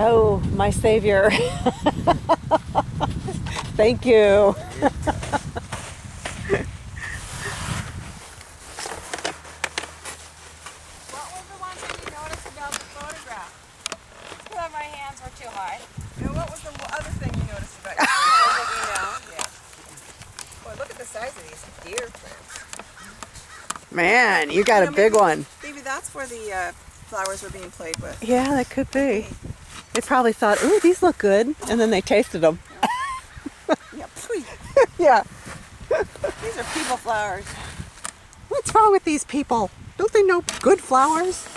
Oh, my savior. Thank you. What was the one thing you noticed about the photograph? It's because my hands were too high. And what was the other thing you noticed about your Yeah. Boy, look at the size of these deer plants. Man, you got a big one. Maybe that's where the flowers were being played with. Yeah, that could be. They probably thought, ooh, these look good, and then they tasted them. Yeah. Yeah. These are people flowers. What's wrong with these people? Don't they know good flowers?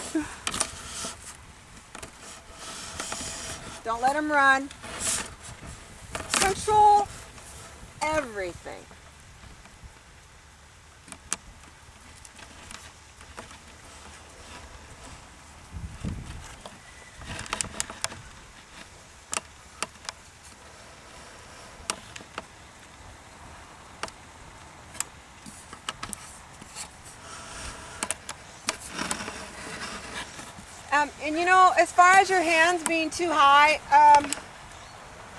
Don't let them run. Control everything. And you know, as far as your hands being too high,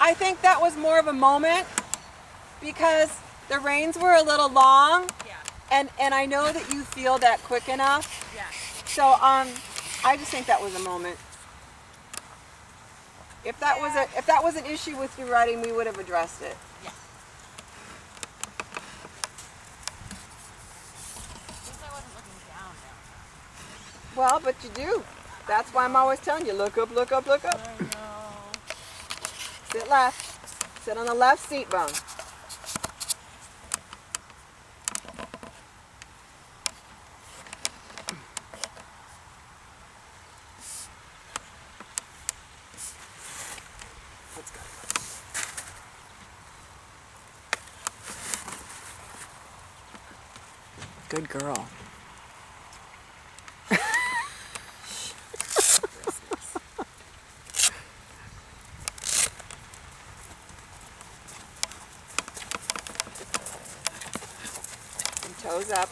I think that was more of a moment because the reins were a little long. Yeah. And I know that you feel that quick enough. Yeah. So I just think that was a moment. If that was an issue with your riding, we would have addressed it. Yeah. At least I wasn't looking down now. Well, but you do. That's why I'm always telling you, look up, look up, look up. I know. Sit left. Sit on the left seat bone. Let's go. Good girl. Toes up.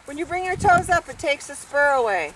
When you bring your toes up, it takes the spur away.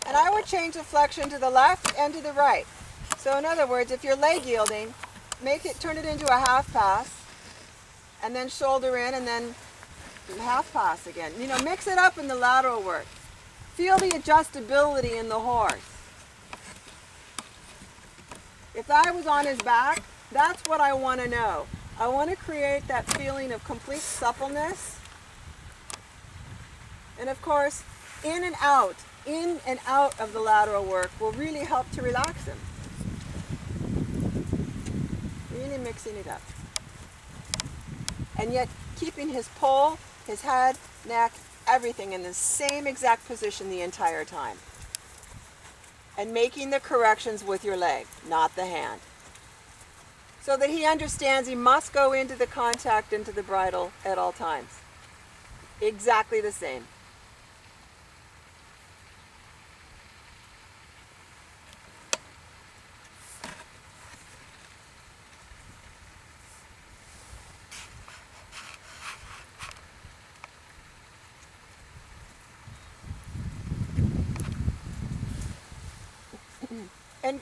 And I would change the flexion to the left and to the right. So in other words, if you're leg yielding, turn it into a half pass, and then shoulder in, and then half pass again. You know, mix it up in the lateral work. Feel the adjustability in the horse. If I was on his back, that's what I want to know. I want to create that feeling of complete suppleness. And of course, in and out of the lateral work will really help to relax him. Really mixing it up. And yet keeping his pole, his head, neck, everything in the same exact position the entire time. And making the corrections with your leg, not the hand. So that he understands he must go into the contact, into the bridle at all times. Exactly the same.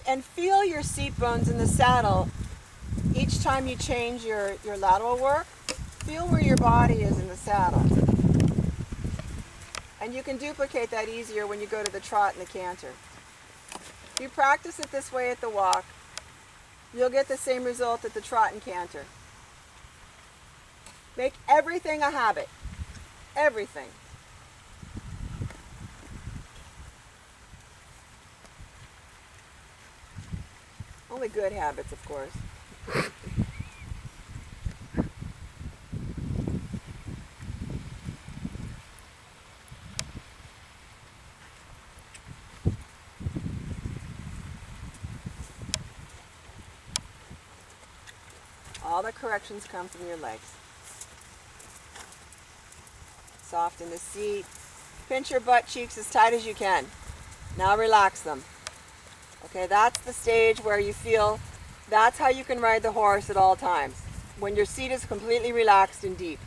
And feel your seat bones in the saddle each time you change your lateral work. Feel where your body is in the saddle. And you can duplicate that easier when you go to the trot and the canter. If you practice it this way at the walk, you'll get the same result at the trot and canter. Make everything a habit. Everything. Only good habits, of course. All the corrections come from your legs. Soft in the seat. Pinch your butt cheeks as tight as you can. Now relax them. Okay, that's the stage where you feel, that's how you can ride the horse at all times. When your seat is completely relaxed and deep.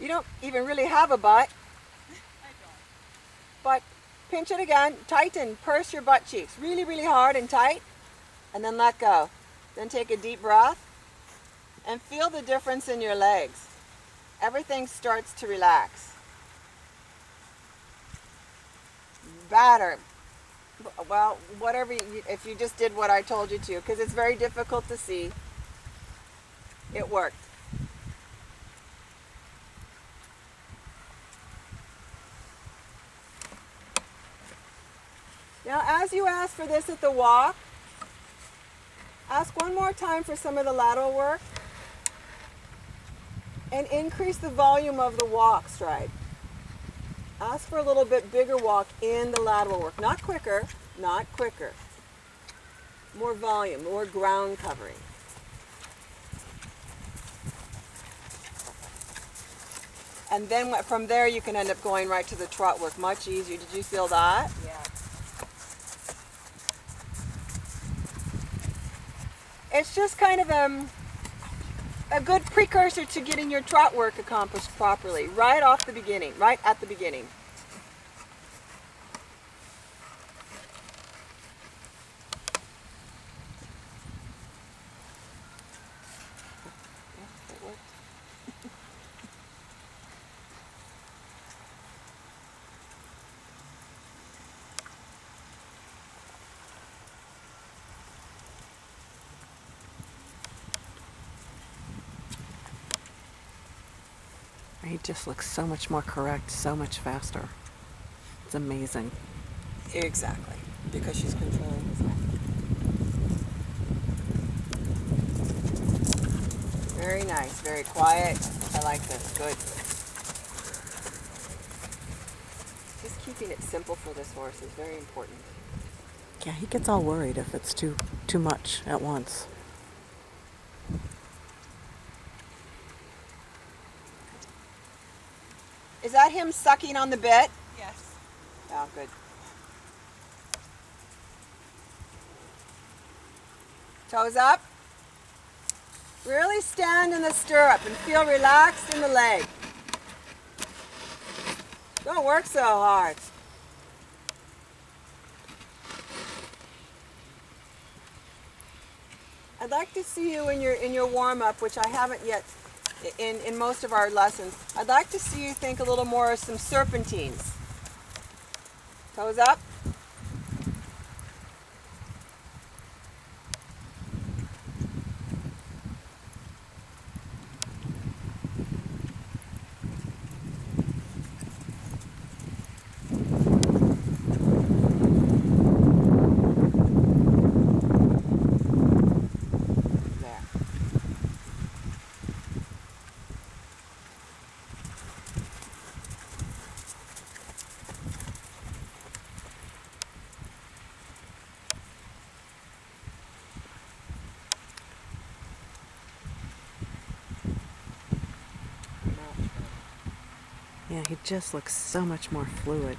You don't even really have a butt. I don't. But pinch it again, tighten, purse your butt cheeks really, really hard and tight, and then let go. Then take a deep breath and feel the difference in your legs. Everything starts to relax. Batter. Well, whatever, if you just did what I told you to, because it's very difficult to see, it worked. Now, as you ask for this at the walk, ask one more time for some of the lateral work and increase the volume of the walk stride. Ask for a little bit bigger walk in the lateral work. Not quicker, not quicker. More volume, more ground covering. And then from there you can end up going right to the trot work. Much easier. Did you feel that? Yeah. It's just kind of a good precursor to getting your trot work accomplished properly, right off the beginning, right at the beginning. Yeah, it worked. He just looks so much more correct, so much faster. It's amazing. Exactly, because she's controlling his life. Very nice, very quiet. I like this. Good. Just keeping it simple for this horse is very important. Yeah, he gets all worried if it's too much at once. Is that him sucking on the bit? Yes. Oh, good. Toes up. Really stand in the stirrup and feel relaxed in the leg. Don't work so hard. I'd like to see you in your warm-up, which I haven't yet in most of our lessons. I'd like to see you think a little more of some serpentines. Toes up. There. Yeah, he just looks so much more fluid.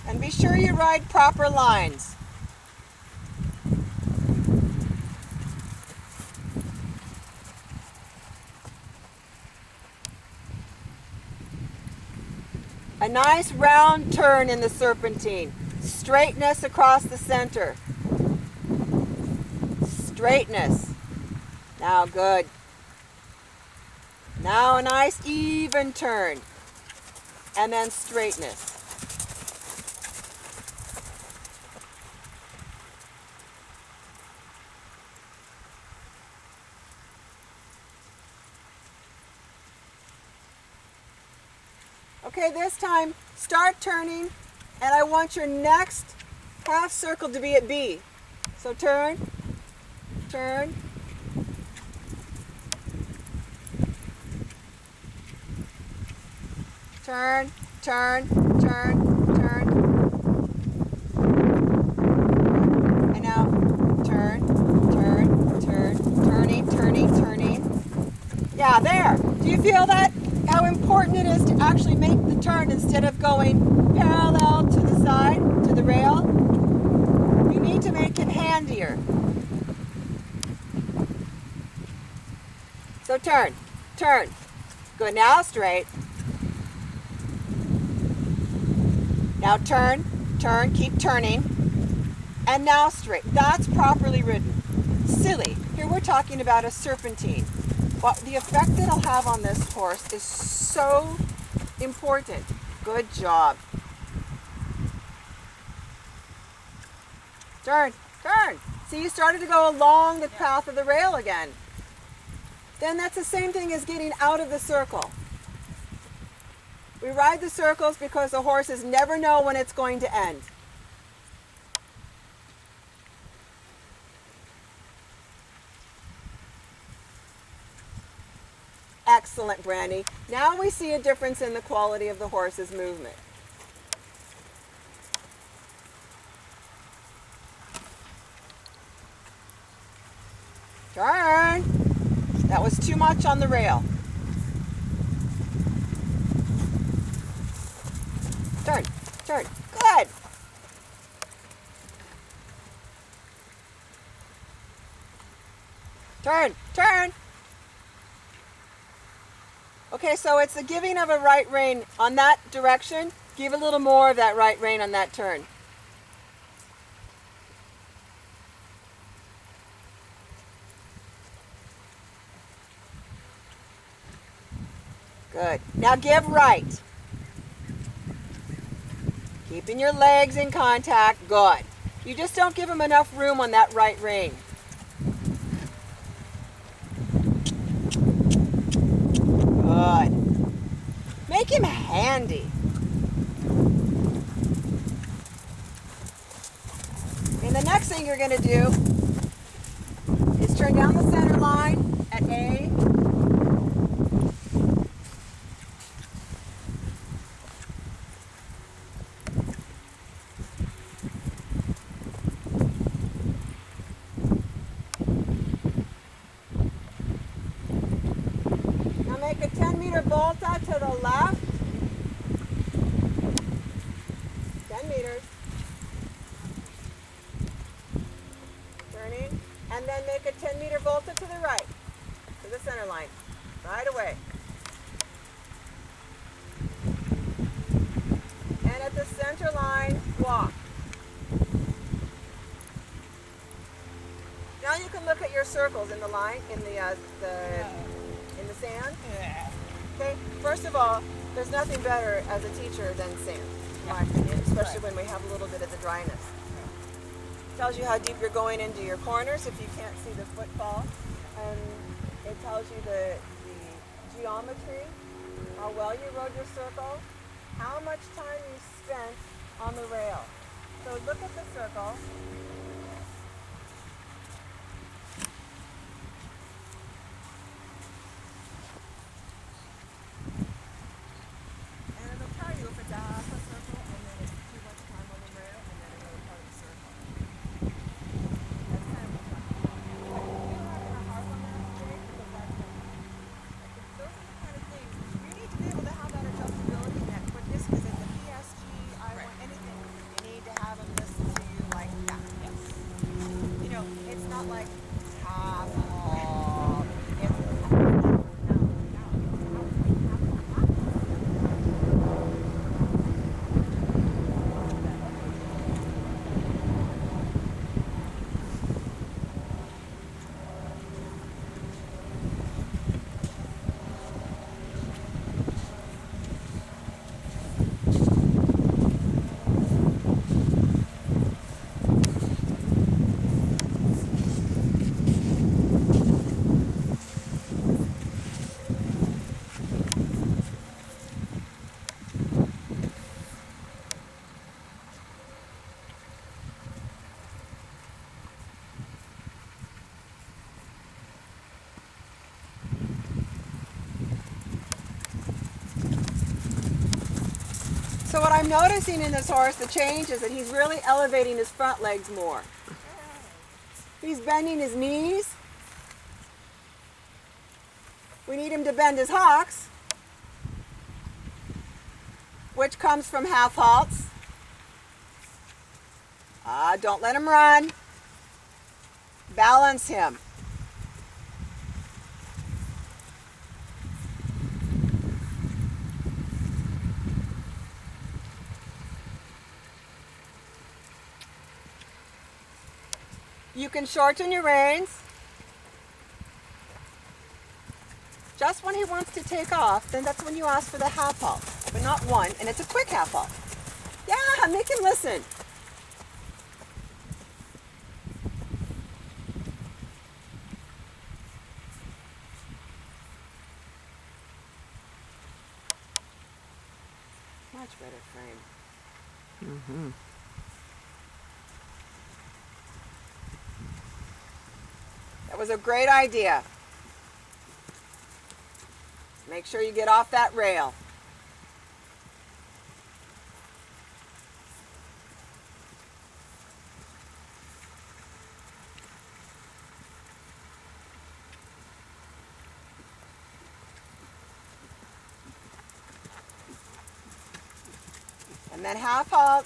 And be sure you ride proper lines. A nice round turn in the serpentine. Straightness across the center. Straightness. Now good. Now a nice even turn. And then straightness. Okay, this time, start turning And I want your next half circle to be at B. So turn, turn. Turn, turn, turn, turn. And now turn, turn, turn, turning, turning, turning. Yeah, there. Do you feel that? How important it is to actually make the turn instead of going parallel to the side, to the rail? You need to make it handier. So turn, turn. Good, now straight. Now turn, turn, keep turning. And now straight. That's properly ridden. Silly. Here we're talking about a serpentine. But the effect it'll have on this horse is so important. Good job. Turn, turn. See, you started to go along the path of the rail again. Then that's the same thing as getting out of the circle. We ride the circles because the horses never know when it's going to end. Excellent, Brandy. Now we see a difference in the quality of the horse's movement. Turn. That was too much on the rail. Turn, turn. Good. Turn, turn. Okay, so it's the giving of a right rein on that direction. Give a little more of that right rein on that turn. Good. Now give right. Keeping your legs in contact. Good. You just don't give him enough room on that right rein. Good. Make him handy. And the next thing you're going to do is turn down the center line at A. Now make a 10-meter volta to the left. 10 meters. Turning. And then make a 10-meter volta to the right, to the center line. Right away. And at the center line, walk. Now you can look at your circles in the line, in the sand. Okay. First of all, there's nothing better as a teacher than sand, in my opinion, especially when we have a little bit of the dryness. Tells you how deep you're going into your corners if you can't see the footfall, and it tells you the geometry, how well you rode your circle, how much time you spent on the rail. So look at the circle. And it'll tell you if it's a half a circle and then it's too much time on the rail and then another part of the circle. That's kind of fun. But you do have a hard one there today because that's those are the kind of things you need to be able to have that adjustability that for this because it's a PSG, I want anything. You need to have them listen to you like that. Yes. So what I'm noticing in this horse, the change is that he's really elevating his front legs more. He's bending his knees. We need him to bend his hocks, which comes from half halts. Don't let him run. Balance him. You can shorten your reins. Just when he wants to take off, then that's when you ask for the half halt, but not one, and it's a quick half halt. Yeah, make him listen. Much better frame. Mm-hmm. That was a great idea. Make sure you get off that rail. And then half halt.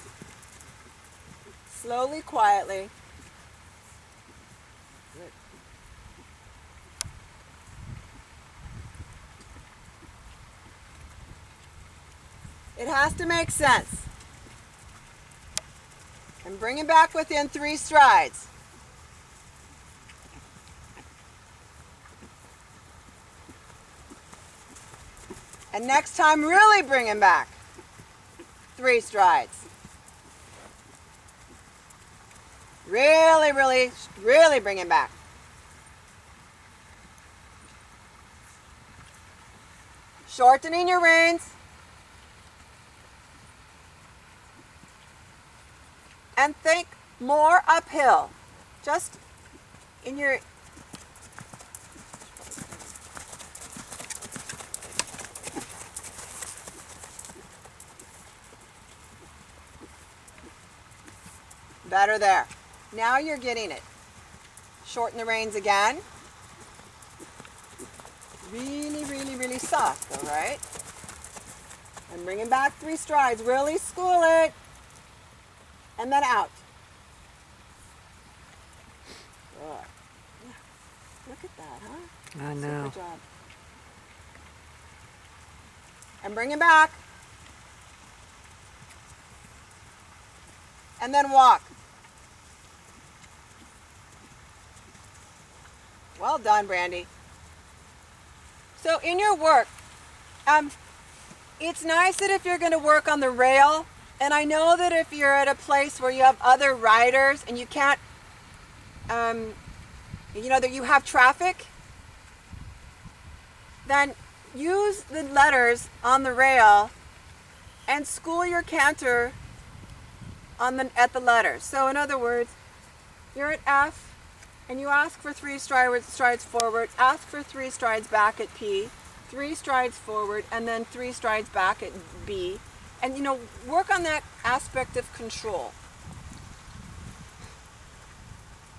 Slowly, quietly. Good. It has to make sense. And bring him back within 3 strides. And next time, really bring him back. 3 strides. Really, really, really bring him back. Shortening your reins. And think more uphill. Just in your... Better there. Now you're getting it. Shorten the reins again. Really, really, really soft, all right? And bring him back 3 strides. Really school it. And then out. Good. Yeah. Look at that, huh? I know. Super job. And bring him back. And then walk. Well done, Brandy. So in your work, it's nice that if you're going to work on the rail, and I know that if you're at a place where you have other riders and you can't, that you have traffic, then use the letters on the rail and school your canter at the letters. So in other words, you're at F and you ask for 3 strides forward, ask for 3 strides back at P, 3 strides forward, and then 3 strides back at B. And work on that aspect of control.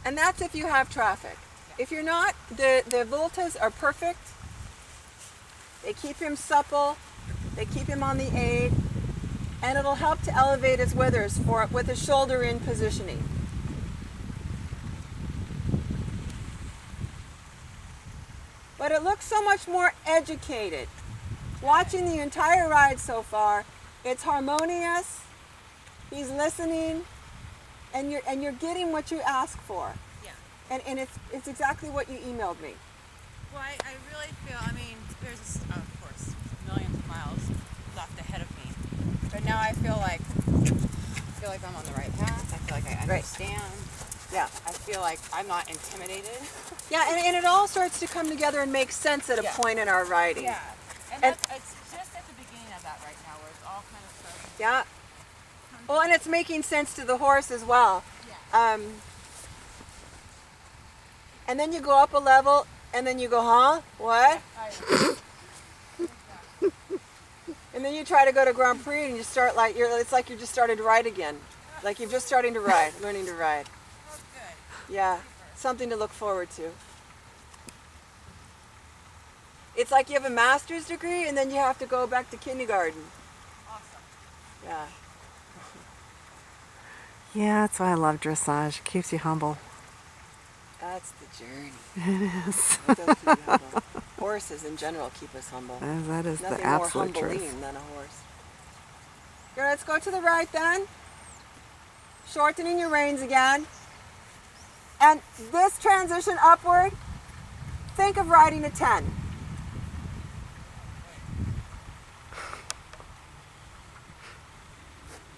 And that's if you have traffic. If you're not, the voltas are perfect. They keep him supple. They keep him on the aid. And it'll help to elevate his withers with his shoulder in positioning. But it looks so much more educated. Watching the entire ride so far, it's harmonious. He's listening, and you're getting what you ask for. Yeah. And it's exactly what you emailed me. Well, I really feel, there's, of course, millions of miles left ahead of me. But now I feel like I'm on the right path. I feel like I understand. Yeah. I feel like I'm not intimidated. Yeah, and it all starts to come together and make sense at a point in our riding. Yeah. And it's just at the beginning of that right now where it's all kind of starting. Yeah. Well, and it's making sense to the horse as well. Yeah. And then you go up a level, and then you go, huh? What? And then you try to go to Grand Prix and you start like it's like you just started to ride again. Like you're just starting to ride, learning to ride. Oh, good. Yeah, something to look forward to. It's like you have a master's degree and then you have to go back to kindergarten. Awesome. Yeah. Yeah, that's why I love dressage. It keeps you humble. That's the journey. It is. It does keep you humble. Horses in general keep us humble. That is the Nothing more absolute humbling truth. than a horse. Good, let's go to the right then. Shortening your reins again. And this transition upward, think of riding a 10.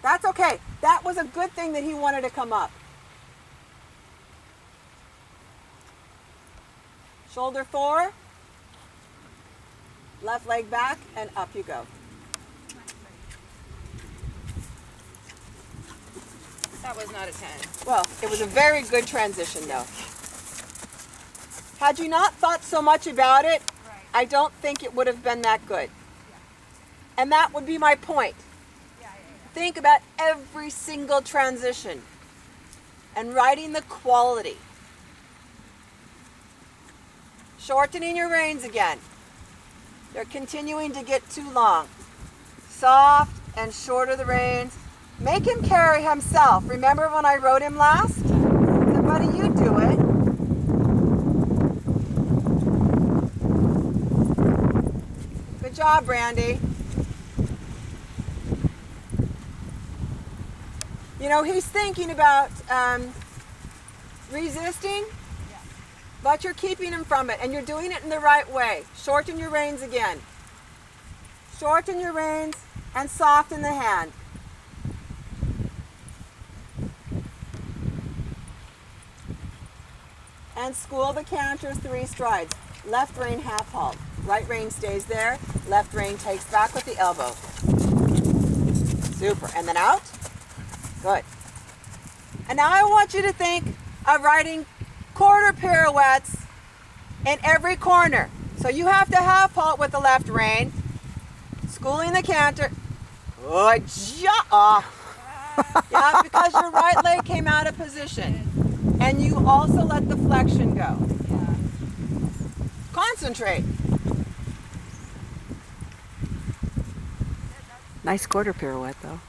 That's okay. That was a good thing that he wanted to come up. Shoulder 4. Left leg back and up you go. That was not a 10. Well, it was a very good transition though. Had you not thought so much about it, Right. I don't think it would have been that good. And that would be my point. Yeah. Think about every single transition and riding the quality. Shortening your reins again. They're continuing to get too long. Soft and shorter the reins. Make him carry himself. Remember when I rode him last? I said, buddy, you do it. Good job, Brandy. You know, he's thinking about resisting, but you're keeping him from it, and you're doing it in the right way. Shorten your reins again. Shorten your reins and soften the hand. And school the canter 3 strides. Left rein half halt. Right rein stays there. Left rein takes back with the elbow. Super. And then out. Good. And now I want you to think of riding quarter pirouettes in every corner. So you have to half halt with the left rein. Schooling the canter. Good job. Yeah, because your right leg came out of position. And you also let the flexion go. Yeah. Concentrate. Nice quarter pirouette, though.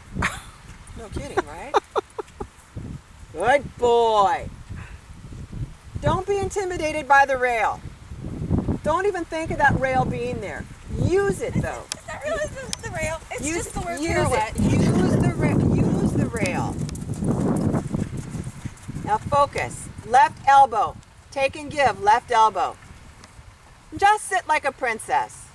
No kidding, right? Good boy. Don't be intimidated by the rail. Don't even think of that rail being there. Use it though. That really is the rail. It's just the word use pirouette. it. Use the rail. Now focus. Left elbow. Take and give. Left elbow. Just sit like a princess.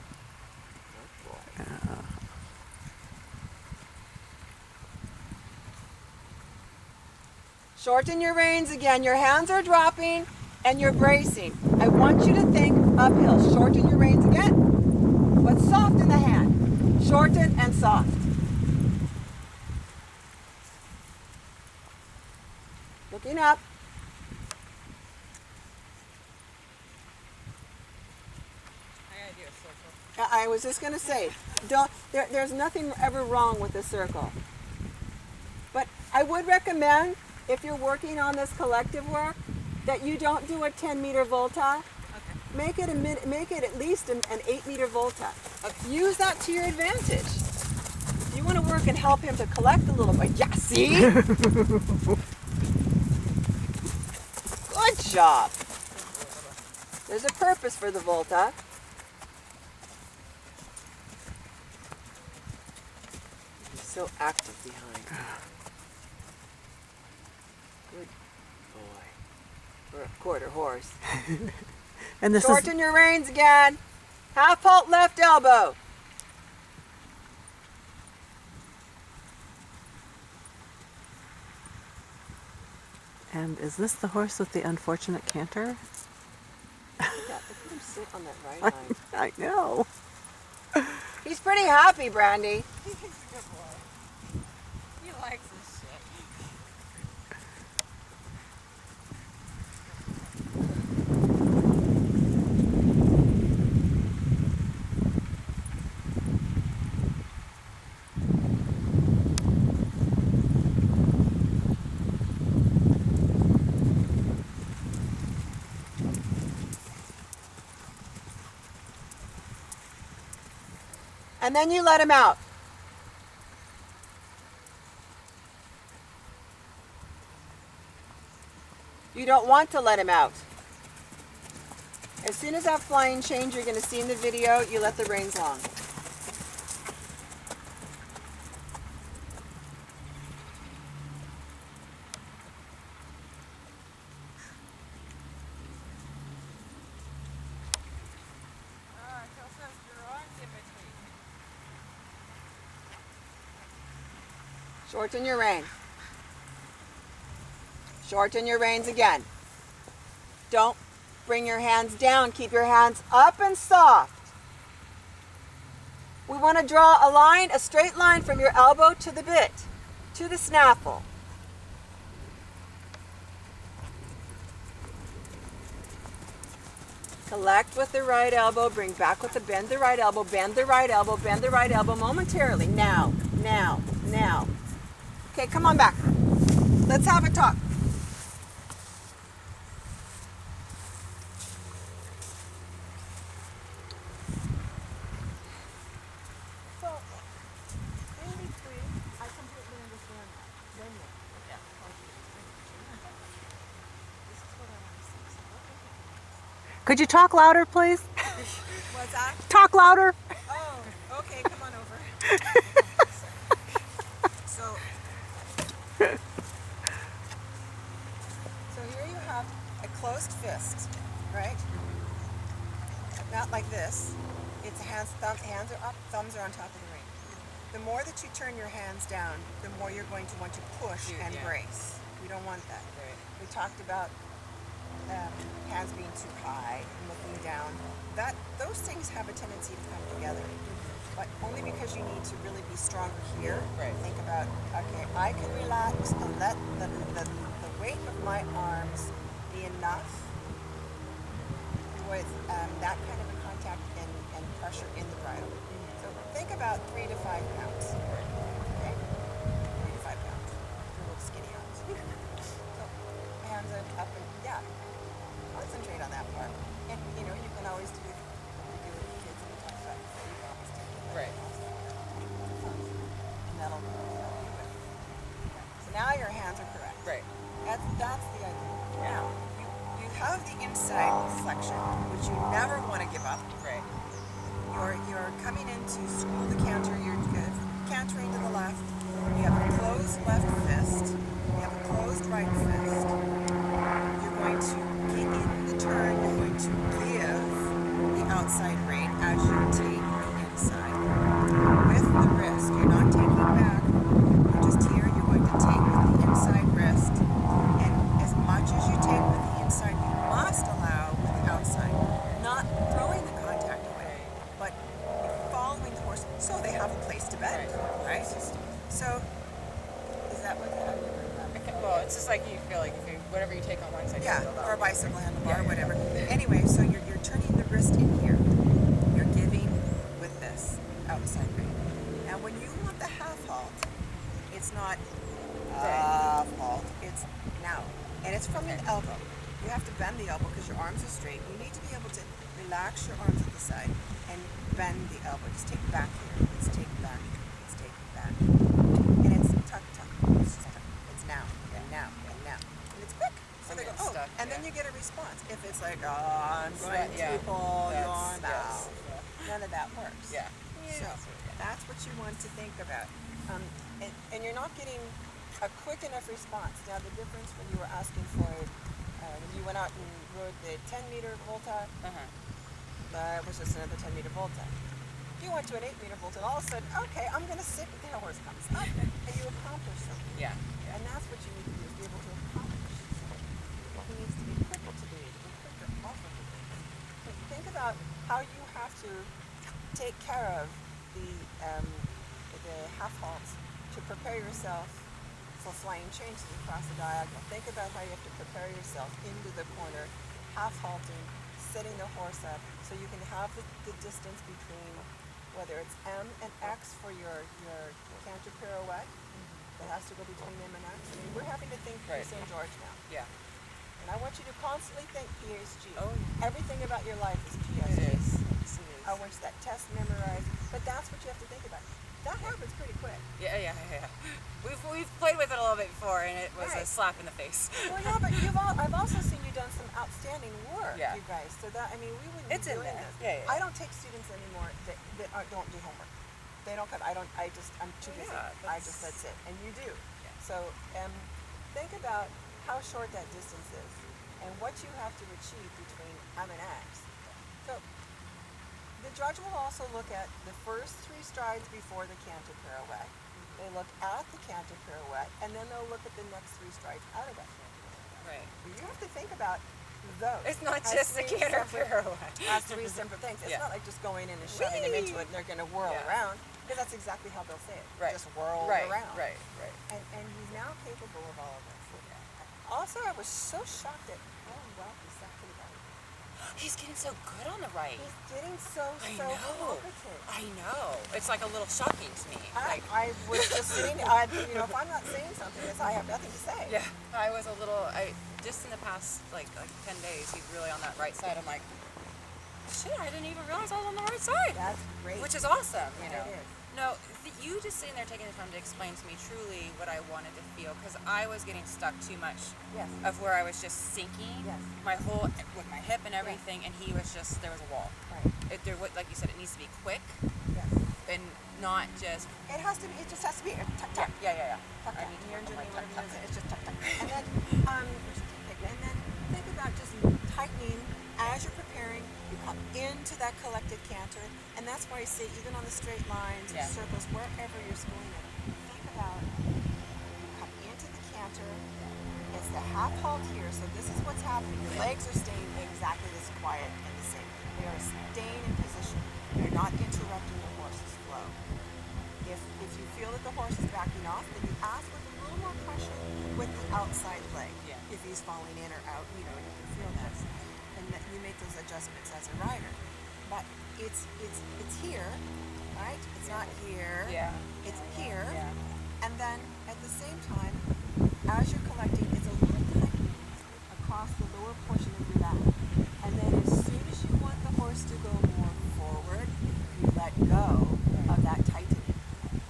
Shorten your reins again. Your hands are dropping and you're bracing. I want you to think uphill. Shorten your reins again, but soften the hand. Shorten and soft. Looking up. I gotta do a circle. I was just going to say, there's nothing ever wrong with a circle. But I would recommend, if you're working on this collective work, that you don't do a 10-meter volta. Okay. Make it at least an 8-meter volta. Use that to your advantage. If you want to work and help him to collect a little bit. Yeah, see? Good job. There's a purpose for the volta. He's so active behind. Good boy. For a quarter horse. And this Shorten your reins again. Half halt left elbow. is this the horse with the unfortunate canter? Yeah, look at him sit on that right line. I know. He's pretty happy, Brandy. He's a good boy. He likes this shit. And then you let him out. You don't want to let him out. As soon as that flying change you're going to see in the video, you let the reins long. Shorten your rein. Shorten your reins again. Don't bring your hands down. Keep your hands up and soft. We want to draw a line, a straight line from your elbow to the bit, to the snaffle. Collect with the right elbow, bring back with the bend the right elbow, bend the right elbow, bend the right elbow momentarily. Now, now, now. Okay, come on back. Let's have a talk. So, in between, I completely understand that. Then what? Yeah. This is what I want to see. So what Could you talk louder, please? was that? Talk louder. Oh, okay, come on over. So here you have a closed fist, right? Not like this. It's hands are up, thumbs are on top of the ring. The more that you turn your hands down, the more you're going to want to push and brace. We don't want that. Right. We talked about hands being too high and looking down. Those things have a tendency to come together. But only because you need to really be stronger here. Right. Think about, okay, I can relax and let the weight of my arms be enough with that kind of a contact and pressure in the bridle. So think about 3 to 5 pounds. Okay? 3 to 5 pounds. You're a little skinny arms. So hands are up and yeah. Concentrate on that part. And you know, you can always do it with kids in the top side. You can always take it. Right. And that'll do it. So now your hands are correct. Right. That's the idea. Now, you have the inside flexion, which you never want to give up. Right. You're coming in to school the canter, you're cantering to the left. You have a closed left fist. You have a closed right fist. You're going to get in the turn, you're going to give the outside rein as you take the inside. With the wrist, you're not taking back, you're just here, you're going to take with the inside wrist. And as much as you take with the inside, you must allow with the outside. Not throwing the contact away, but following the horse so they have a place to bend, right? So, is that what how do you bring that? Okay, well, it's just like you feel like if you, whatever you take on one side, you Yeah, feel that or a way. bicycle handlebar, Yeah. whatever. Anyway, so you're turning the wrist in here. You're giving with this outside rein. Now, when you want the half halt, it's not half halt. It's now, and it's from an elbow. You have to bend the elbow because your arms are straight. You need to be able to relax your arms at the side and bend the elbow. Just take back here. Let's take back. Let's take back. And it's tuck, tuck. It's tuck. It's now, and now, and now. And it's quick. So I'm they go, getting oh, stuck, and then yeah. you get a response. If it's like, oh, I'm going to pull your mouth. None of that works. Yeah. So that's what you want to think about. And you're not getting a quick enough response. Now the difference when you were asking for it, when you went out and rode the 10-meter volta, it was just another 10-meter volta. You went to an 8-meter volta and all of a sudden, okay, I'm going to sit until the horse comes up. And you accomplish something. Yeah. And that's what you need to do, is be able to accomplish something. He needs to be quicker to be able to be quicker off of the thing. But think about how you have to take care of the half halts to prepare yourself for flying changes across the diagonal. Think about how you have to prepare yourself into the corner, half halting, setting the horse up, so you can have the distance between, whether it's M and X for your canter pirouette, that has to go between M and X. I mean, we're having to think Right. St. George now. Yeah. And I want you to constantly think PSG. Oh, Everything about your life is it PSG. is. Yes, it is. I wish that test memorized. But that's what you have to think about. That happens pretty quick. Yeah. We've played with it a little bit before, and it was a Right. slap in the face. Well, yeah, but I've also seen you done some outstanding work, Yeah. you guys. So that, I mean, we wouldn't It's be in doing there. this. Yeah. I don't take students anymore that don't do homework. They don't come. I'm too busy. That's it. And you do. Yeah. So, think about how short that distance is and what you have to achieve between M and X. So, the judge will also look at the first 3 strides before the canter pirouette. They look at the canter pirouette, and then they'll look at the next 3 strides out of that canter pirouette. Right. You have to think about those. It's not as just the 3 canter separate- pirouette. As 3 separate things. It's Yeah. not like just going in and shoving them into it and they're going to whirl Yeah. around, because that's exactly how they'll say it. Right. Just whirl Right. around. Right. And he's now capable of all of this. Also, I was so shocked at how well he sat to the right. He's getting so good on the right. He's getting so I know. competent. I know. It's like a little shocking to me. I was just sitting. If I'm not saying something, it's I have nothing to say. Yeah. I was a little. Just in the past like 10 days, he's really on that right side. I'm like, shit, I didn't even realize I was on the right side. That's great. Which is awesome, you Yeah, know. it is. No, you just sitting there taking the time to explain to me truly what I wanted to feel, because I was getting stuck too much Yes. of where I was just sinking Yes. my whole with my hip and everything, and he was just there was a wall. Right. Like you said, it needs to be quick Yes. and not just It has to be. It just has to be tuck tuck. yeah. Tuck I tuck. need to Your work on engineer, my tuck, whatever tuck. it is, it's just tuck tuck. And then think about just tightening as you're preparing. You come into that collected canter, and that's why I say even on the straight lines, Yeah. circles, wherever you're schooling it, think about you come into the canter. It's the half halt here, so this is what's happening. Your legs are staying exactly this quiet and the same. They are staying in position. You're not interrupting the horse's flow. If you feel that the horse is backing off, then you ask with a little more pressure with the outside leg. Yeah. If he's falling in or out, you can feel that. And that you make those adjustments as a rider. But it's here, right? It's not here. Yeah. It's here. Yeah. And then at the same time, as you're collecting, it's a little tightening across the lower portion of your back. And then as soon as you want the horse to go more forward, you let go of that tightening.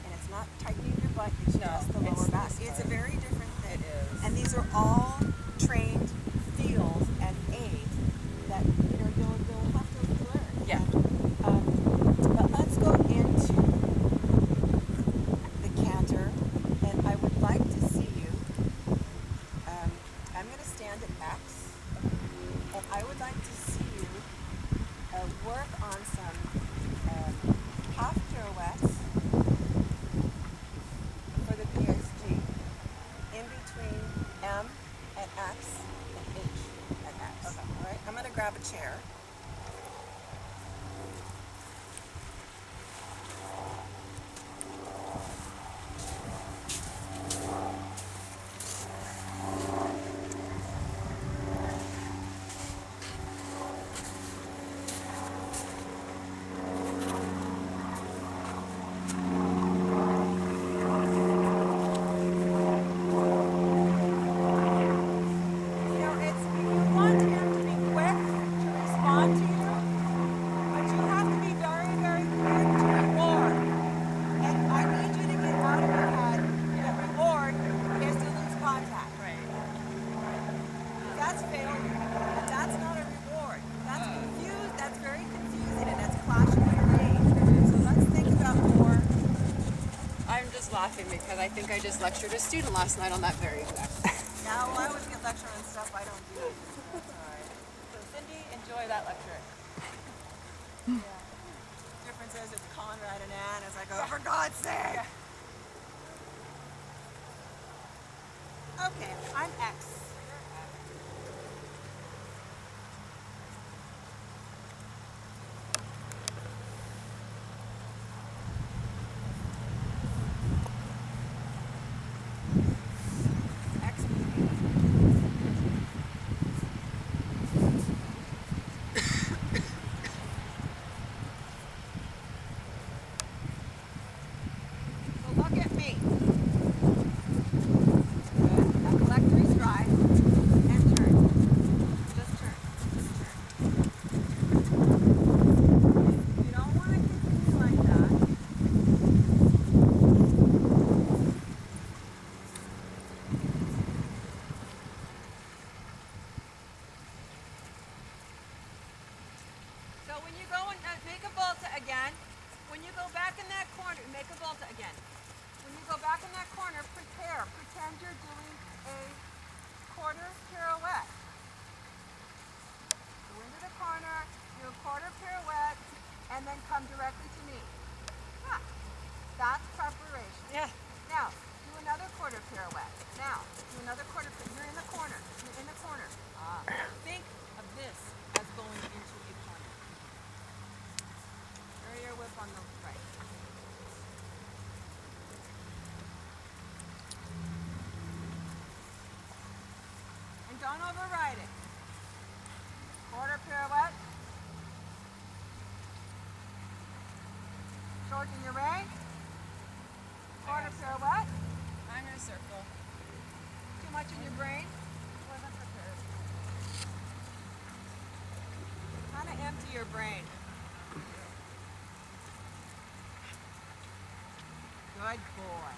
And it's not tightening your butt, it's just the lower back. It's a very different thing. It is. And these are all trained feels and aids that you'll have to learn. Yeah. But let's go into the canter, and I would like to see you. I'm going to stand at X, and I would like to see you work on some half pirouettes for the PSG in between M and X and H and X. Okay. All right. I'm going to grab a chair. You want him to be quick to respond to you, but you have to be very, very quick to reward. And I need you to get out of your head that reward is to lose contact. Right. That's failure. And that's not a reward. That's confused. That's very confusing, and that's clashing with your age. So let's think about more. I'm just laughing because I think I just lectured a student last night on that very exact. Now, I always get lecture on stuff I don't do. That's all right. So Cindy, enjoy that lecture. Yeah. Difference is it's Conrad and Ann as I go, for God's sake! Okay, I'm X. X. So look at me. Good. Now collect 3 strides. volta again. When you go back in that corner, make a volta again. When you go back in that corner, pretend you're doing a quarter pirouette. Go into the corner, do a quarter pirouette, and then come directly to me. Yeah, that's preparation. Yeah. Now, do another quarter pirouette. Now, do another quarter pirouette. You're in the corner. You're in the corner. Think of this as going into a corner. Throw your whip on the right. And don't override it. Quarter pirouette. Shorten your range. Quarter pirouette. I'm in a circle. Too much in your brain. Wasn't prepared. Kind of empty your brain. Good boy.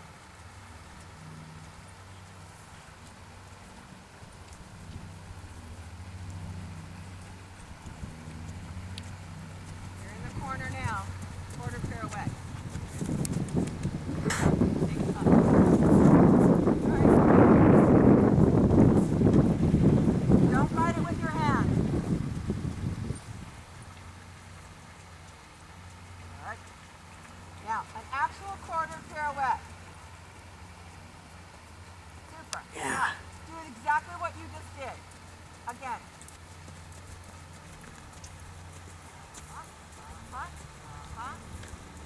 You're in the corner now. Quarter pirouette. Think up. All right. Don't fight it with your hand. All right. Now, an actual quarter pirouette. Super. Yeah. Now, do exactly what you just did. Again.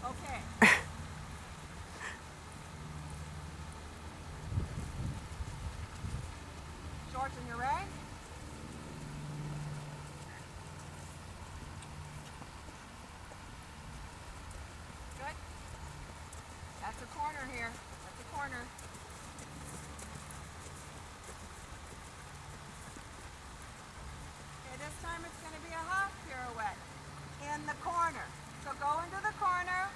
Okay. Shorten your range. Good. That's a corner here. That's a corner. Okay, this time it's going to be a half pirouette in the corner. So go into the corner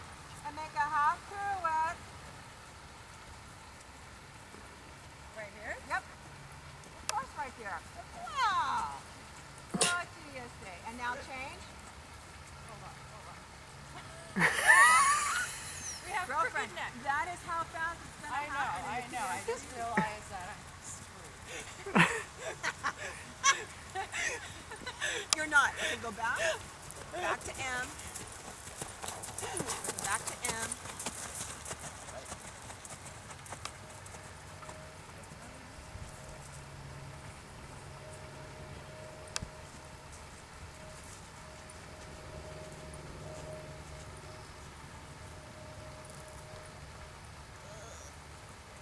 and make a half pirouette. Right here? Yep. Of course, right there. Wow. What do you say? And now change. Hold on. We have Girlfriend, crooked neck. that is how fast it's going to happen. I know. I just realized that I'm screwed. You're not. Okay, go back. Back to M. Back to M.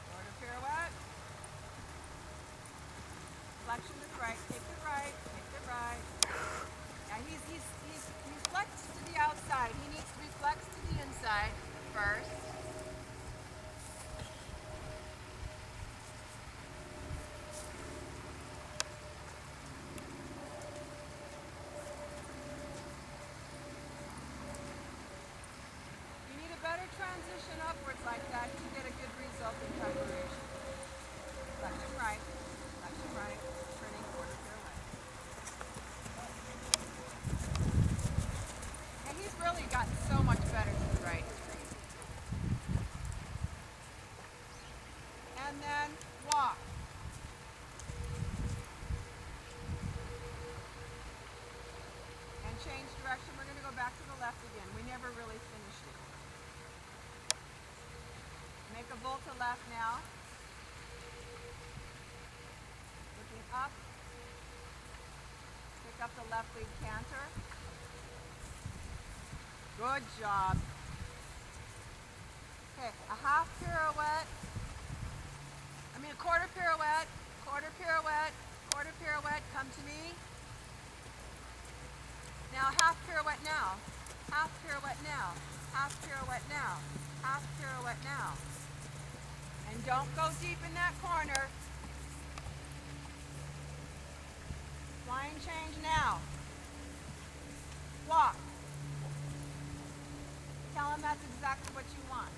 Quarter pirouette. Flexion to the right. Take the right. Take the right. Now he's flexed to the outside. He needs to be flexed to the inside first. You need a better transition upwards like that to get a good result in preparation. Flexion right. Flexion right. Turning quarter pirouette. And he's really gotten so much better to the right. It's crazy. And then walk. And change direction. We're going to go back to the left again. We never really finished it. Make a volta left now. Looking up. Pick up the left lead canter. Good job. Okay, a half pirouette. A quarter pirouette, quarter pirouette, quarter pirouette. Come to me. Now half pirouette now. Half pirouette now. Half pirouette now. Half pirouette now. And don't go deep in that corner. Flying change now. Walk. Tell him that's exactly what you want.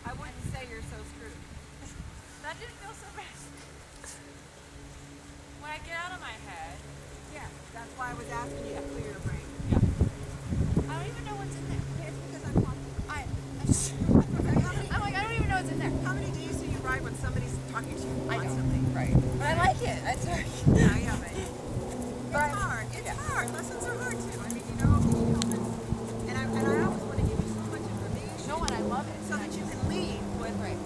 I wouldn't say you're so screwed. That didn't feel so bad. When I get out of my head, Yes, that's why I was asking you to clear your brain. Yeah. I don't even know what's in there. Okay, it's because I'm talking. I'm like, I don't even know what's in there. How many days do you ride when somebody's talking to you I know. constantly? Right. But I like it. That's right. Yeah, but it's hard. It's hard. Lessons are hard too. I mean, and I always want to give you so much information. No, and I love it. So that you can leave with. Right.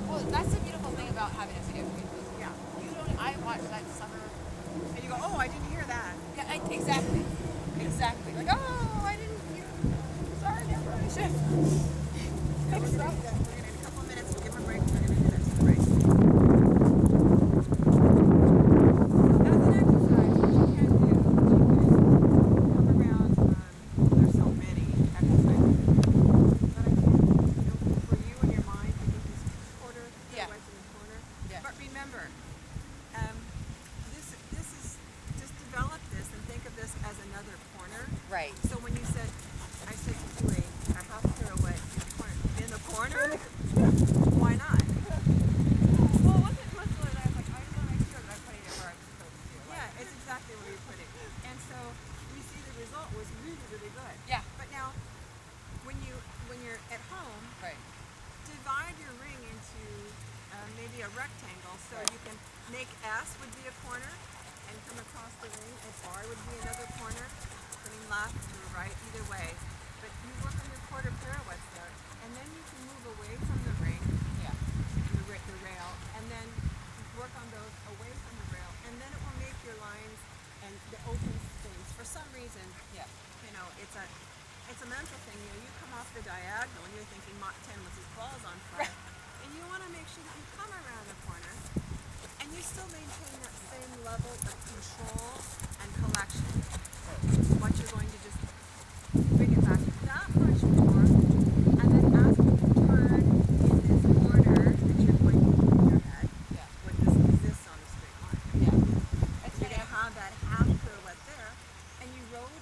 Well, that's the beautiful thing about having a video game. Yeah. You don't. I watched that summer. And you go, oh, I didn't hear that. Yeah, exactly. Exactly. Like, oh, I didn't hear. Sorry, Deborah. I should. We're gonna do that. We're gonna in a couple of minutes. We'll give a break. We're gonna do this. Right. As an exercise, what you can do is come around. There's so many exercises, but I think for you and your mind, I think this quarter, Yeah. right in the corner. Yeah. But remember, this is just develop this and think of this as another corner. Right. So when you said, I said to do a half pirouette in the corner, why not? Well, it wasn't muscular. I was like, I just want to make sure that I'm putting it where I'm supposed to. Like, Yeah, it's exactly where you put it. And so we see the result was really, really good. Yeah. But now, when you're at home, Right. divide your ring into maybe a rectangle, so Right. you can make S would be a corner, and come across the ring, and R would be another corner, turning left or right, either way. But you work on your quarter pirouettes there, and then you can move away from the ring, Yeah. the rail, and then work on those away from the rail, and then it will make your lines and the open space. For some reason, Yeah. it's a mental thing. You come off the diagonal and you're thinking Mach 10 with his balls on fire, and you want to make sure that you come around the corner, and you still maintain that same level of control and collection. What you're going to just bring it back that much more, and then as you turn in this corner that you're going to put in your head, Yeah. what this exists on a straight line. Yeah. It's You're funny. going to have that half pirouette there, and you rode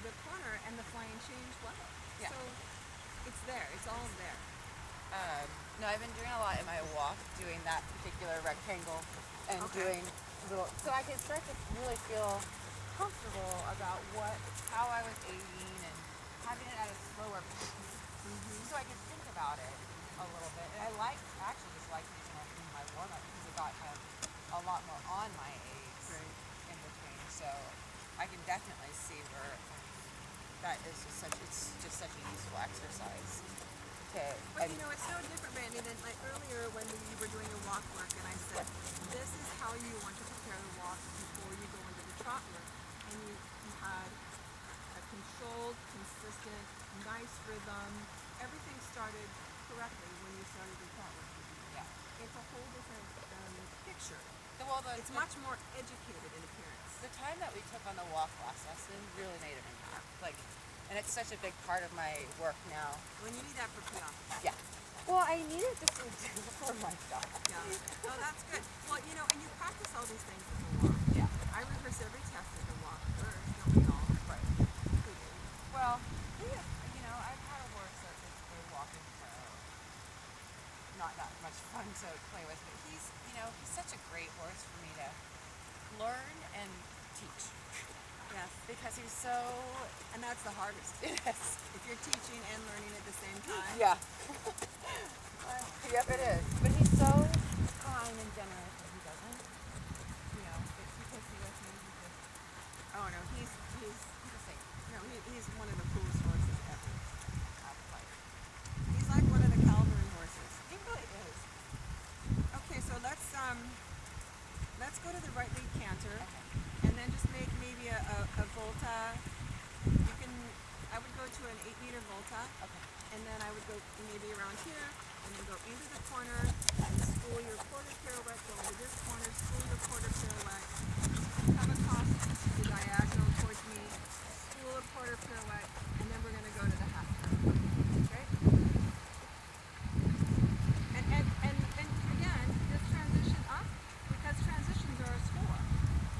the corner and the flying change well. Yeah. So it's there. It's all there. No, I've been doing a lot in my walk, doing that particular rectangle and Okay. doing little, so I can start to really feel comfortable about how I was aiming and having it at a slower pace, so I can think about it a little bit. And I actually just like using it in my warm up because it got a lot more on my aids Right. in between. So I can definitely see where that is it's just such a useful exercise. But it's no different, Randy, than like earlier when we were doing the walk work, and I said, this is how you want to prepare the walk before you go into the trot work. And you had a controlled, consistent, nice rhythm. Everything started correctly when you started the trot work. Yeah. It's a whole different picture. It's The much more educated in appearance. time that we took on the walk last lesson really made an impact. And it's such a big part of my work now. When you need that for pre-op. Yeah. Well, I need it just to do for myself. Yeah. Oh, that's good. Well, and you practice all these things with the walk. Yeah. I rehearse every test with the walk first, don't we all? Right. We do. Well, I've had a horse that's a walking not that much fun to play with, but he's such a great horse for me to learn and teach. Yes. Because he's so, And that's the hardest. yes. If you're teaching and learning at the same time. Yeah. Yep, it is. But he's so kind and generous that he doesn't, it's because he with me. He just, Oh no, he's just like, he's one of the coolest horses ever. like, He's like one of the cavalry horses. he really is. Okay, so let's go to the right lead canter, Okay. and then just make maybe a volta. I would go to an 8-meter volta. Okay. And then I would go maybe around here, and then go into the corner, and spool your quarter pirouette, go into this corner, spool your quarter pirouette, come across the diagonal towards me, spool a quarter pirouette, and then we're going to go to the half pirouette. Okay? And again, just transition up, because transitions are a score.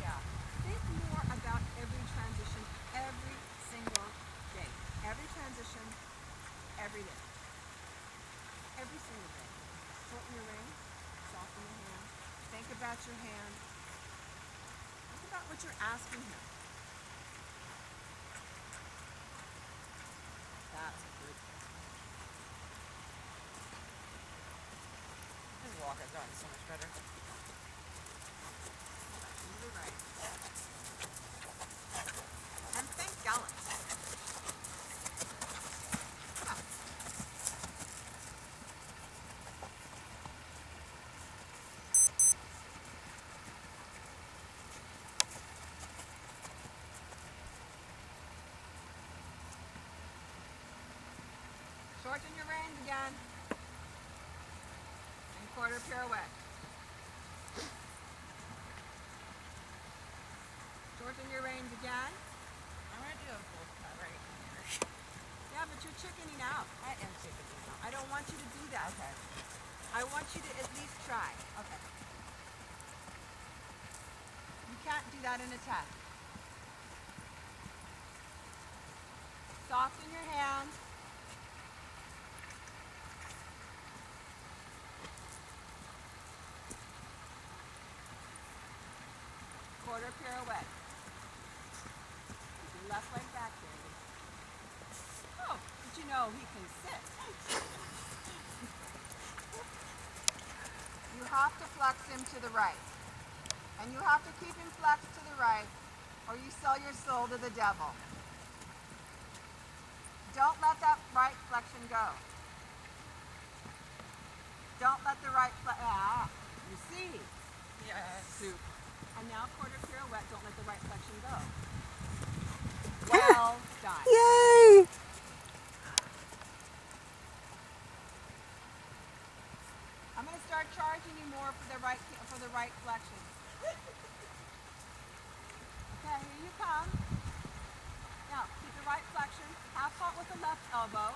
Yeah. Think more about every transition every single day. Every transition, every day. Every single day. Shorten your ring, soften your hand. Think about your hand. not what you're asking him. That's a good question. His walk has gotten so much better. You're right. And thank Gallant. Shorten your reins again. And quarter pirouette. Shorten your reins again. I'm gonna do a full cut right here. Yeah, but you're chickening out. I am chickening out. I don't want you to do that. Okay. I want you to at least try. Okay. You can't do that in a test. Soften your hands. Quarter pirouette. Keep your left leg back there. Oh, but you know he can sit. You have to flex him to the right. And you have to keep him flexed to the right, or you sell your soul to the devil. Don't let that right flexion go. Don't let the right you see? Yes. Soup. And now quarter pirouette, don't let the right flexion go. Well done. Yay! I'm going to start charging you more for the right flexion. Okay, here you come. Now, keep the right flexion, half halt with the left elbow.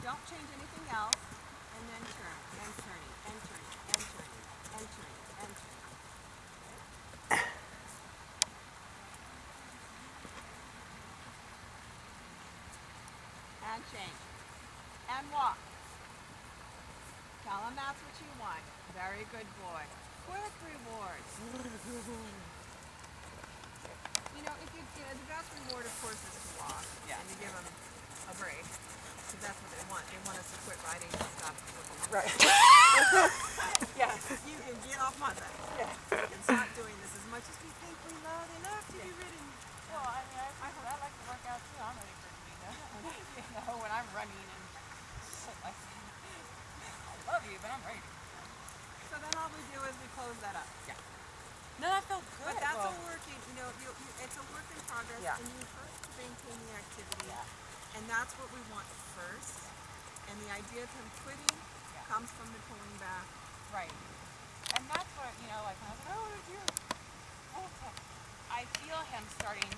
Don't change anything else. And then turn, and turning, and turning, and turning, and turning, and turning. And change. And walk. Tell him that's what you want. Very good boy. Quick rewards. You know, the best reward, of course, is to walk. Yeah. And to give them a break. Because that's what they want. They want us to quit riding and stop looking. Right. Yes. You can get off my back. Yeah. You can stop doing this as much as we think we love. They love to be ridden. Well, I mean, I like to work out too. I'm ready for it to be done. You know, when I'm running and shit like that. I love you, but I'm ready. So then all we do is we close that up. Yeah. No, that felt good. But that's Well, a working, it's a work in progress, Yeah. and you first maintain the activity, Yeah. and that's what we want first. And the idea of him quitting comes from the pulling back. right. And that's what, like when I was like, oh, did you? I feel him starting